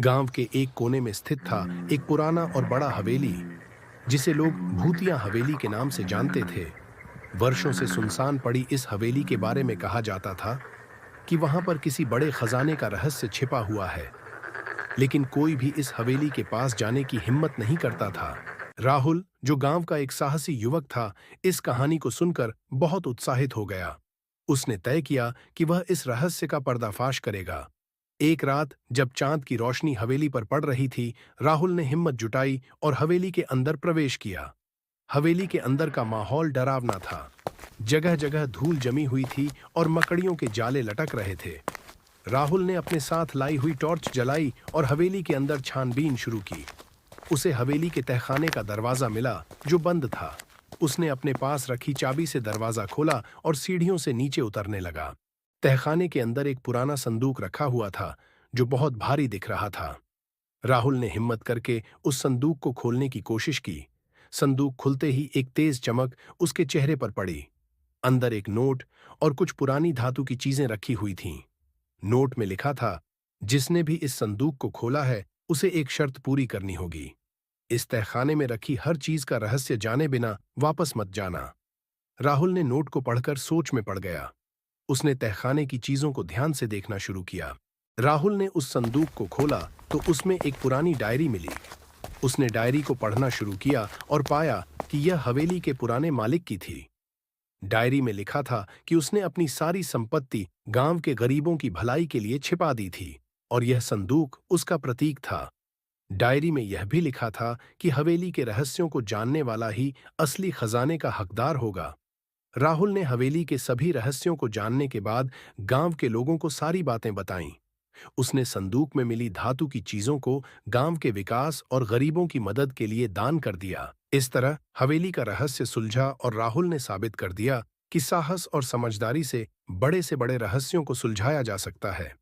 गांव के एक कोने में स्थित था एक पुराना और बड़ा हवेली, जिसे लोग भूतिया हवेली के नाम से जानते थे। वर्षों से सुनसान पड़ी इस हवेली के बारे में कहा जाता था कि वहां पर किसी बड़े खजाने का रहस्य छिपा हुआ है, लेकिन कोई भी इस हवेली के पास जाने की हिम्मत नहीं करता था। राहुल, जो गांव का एक साहसी युवक था, इस कहानी को सुनकर बहुत उत्साहित हो गया। उसने तय किया कि वह इस रहस्य का पर्दाफाश करेगा। एक रात जब चांद की रोशनी हवेली पर पड़ रही थी, राहुल ने हिम्मत जुटाई और हवेली के अंदर प्रवेश किया। हवेली के अंदर का माहौल डरावना था। जगह जगह धूल जमी हुई थी और मकड़ियों के जाले लटक रहे थे। राहुल ने अपने साथ लाई हुई टॉर्च जलाई और हवेली के अंदर छानबीन शुरू की। उसे हवेली के तहखाने का दरवाजा मिला, जो बंद था। उसने अपने पास रखी चाबी से दरवाजा खोला और सीढ़ियों से नीचे उतरने लगा। तहखाने के अंदर एक पुराना संदूक रखा हुआ था, जो बहुत भारी दिख रहा था। राहुल ने हिम्मत करके उस संदूक को खोलने की कोशिश की। संदूक खुलते ही एक तेज चमक उसके चेहरे पर पड़ी। अंदर एक नोट और कुछ पुरानी धातु की चीजें रखी हुई थीं। नोट में लिखा था, जिसने भी इस संदूक को खोला है, उसे एक शर्त पूरी करनी होगी। इस तहखाने में रखी हर चीज का रहस्य जाने बिना वापस मत जाना। राहुल ने नोट को पढ़कर सोच में पड़ गया। उसने तहखाने की चीजों को ध्यान से देखना शुरू किया। राहुल ने उस संदूक को खोला तो उसमें एक पुरानी डायरी मिली। उसने डायरी को पढ़ना शुरू किया और पाया कि यह हवेली के पुराने मालिक की थी। डायरी में लिखा था कि उसने अपनी सारी संपत्ति गांव के गरीबों की भलाई के लिए छिपा दी थी, और यह संदूक उसका प्रतीक था। डायरी में यह भी लिखा था कि हवेली के रहस्यों को जानने वाला ही असली खजाने का हकदार होगा। राहुल ने हवेली के सभी रहस्यों को जानने के बाद गांव के लोगों को सारी बातें बताईं। उसने संदूक में मिली धातु की चीजों को गांव के विकास और गरीबों की मदद के लिए दान कर दिया। इस तरह हवेली का रहस्य सुलझा और राहुल ने साबित कर दिया कि साहस और समझदारी से बड़े रहस्यों को सुलझाया जा सकता है।